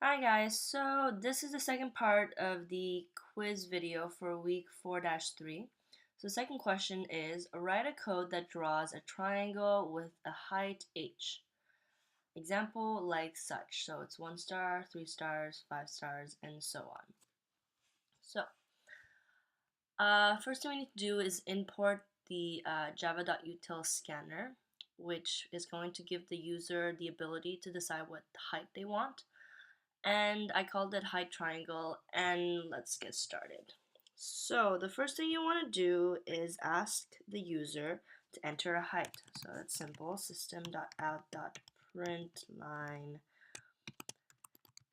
Hi guys, so this is the second part of the quiz video for week 4-3. So the second question is, write a code that draws a triangle with a height h. Example like such, so it's 1 star, 3 stars, 5 stars, and so on. So, first thing we need to do is import the java.util scanner, which is going to give the user the ability to decide what height they want. And I called it height triangle, and let's get started. So the first thing you want to do is ask the user to enter a height. So that's simple, system.out.println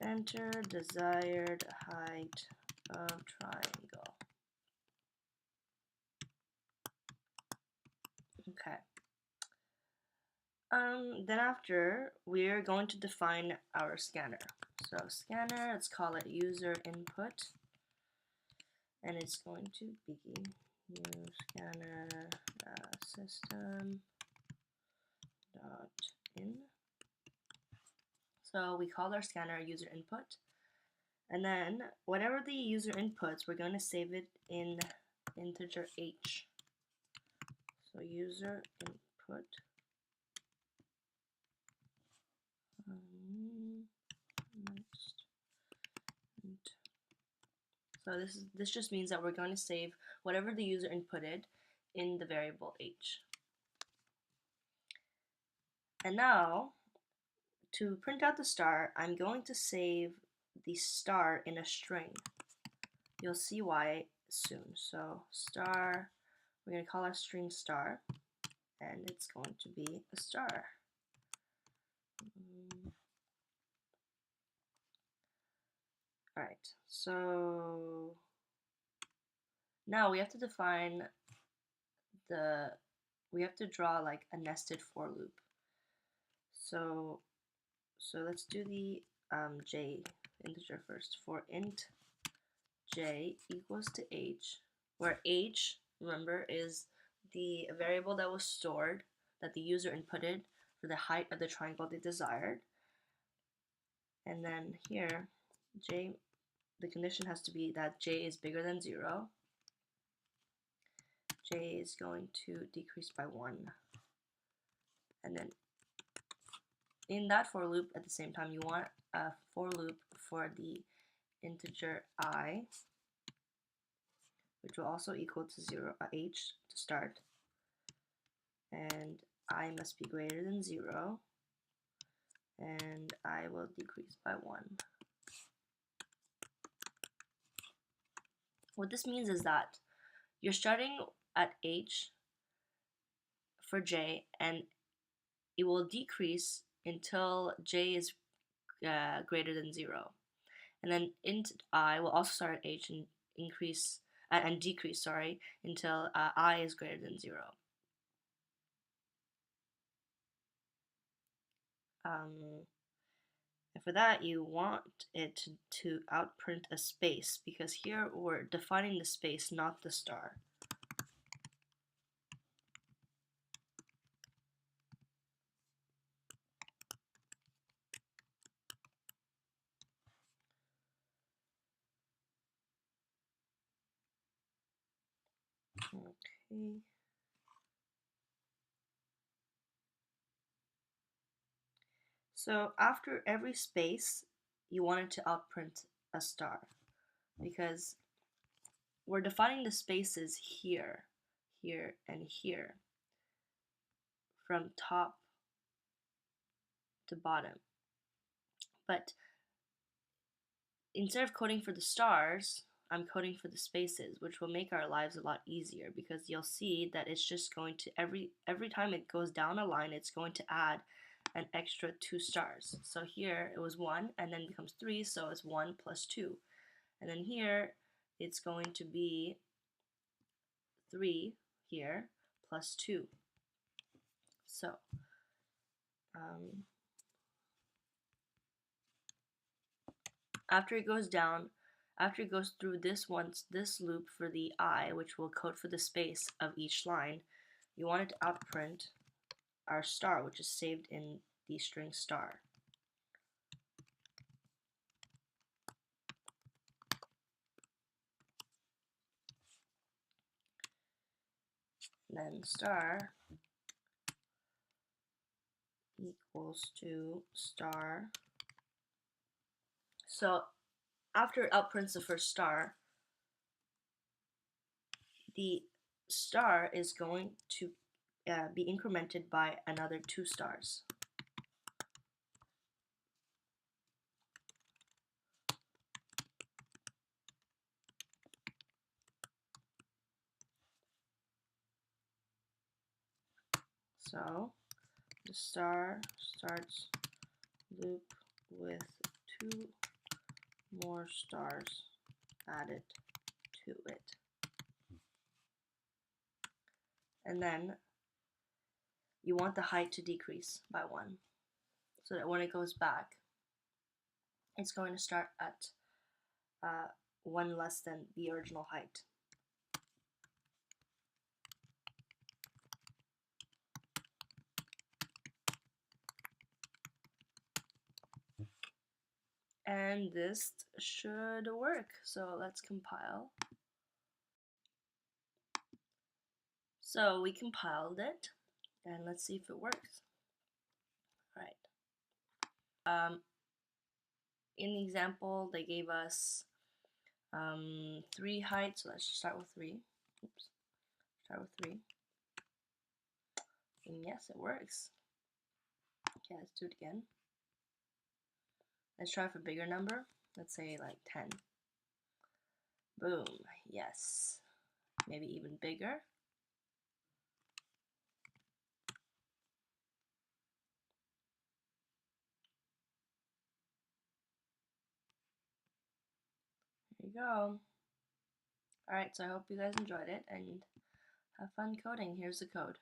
enter desired height of triangle. Okay. Then after, we're going to define our scanner. So scanner, let's call it user input, and it's going to be new scanner system dot in. So we call our scanner user input, and then whatever the user inputs, we're going to save it in integer h. So user input next. So this just means that we're going to save whatever the user inputted in the variable h. And now, to print out the star, I'm going to save the star in a string. You'll see why soon. So star, we're going to call our string star, and it's going to be a star. Alright, so now we have to define we have to draw like a nested for loop. So let's do the j integer first. For int j equals to h, where h, remember, is the variable that was stored, that the user inputted for the height of the triangle they desired. And then here, j, the condition has to be that j is bigger than 0. J is going to decrease by 1. And then in that for loop, at the same time, you want a for loop for the integer I, which will also equal to 0, h to start. And I must be greater than 0. And I will decrease by 1. What this means is that you're starting at h for j, and it will decrease until j is greater than 0. And then int I will also start at h and increase and decrease, until I is greater than 0. And for that, you want it to outprint a space, because here we're defining the space, not the star. Okay. So after every space, you want it to outprint a star, because we're defining the spaces here, here, and here from top to bottom. But instead of coding for the stars, I'm coding for the spaces, which will make our lives a lot easier, because you'll see that it's just going to, every time it goes down a line, it's going to add an extra 2 stars. So here it was 1, and then it becomes 3, so it's 1 plus 2. And then here it's going to be 3 here plus 2. So after it goes through this loop for the I, which will code for the space of each line, you want it to outprint our star, which is saved in the string star. then star equals to star. So after it outprints the first star, the star is going to be incremented by another 2 stars. So the star starts loop with 2 more stars added to it. And then you want the height to decrease by 1, so that when it goes back, it's going to start at 1 less than the original height. And this should work. So let's compile. So we compiled it, and let's see if it works. All right. In the example, they gave us 3 heights. So let's start with 3. Oops. Start with 3. And yes, it works. Okay, let's do it again. Let's try for a bigger number. Let's say like 10. Boom. Yes. Maybe even bigger. There you go. Alright, so I hope you guys enjoyed it and have fun coding. Here's the code.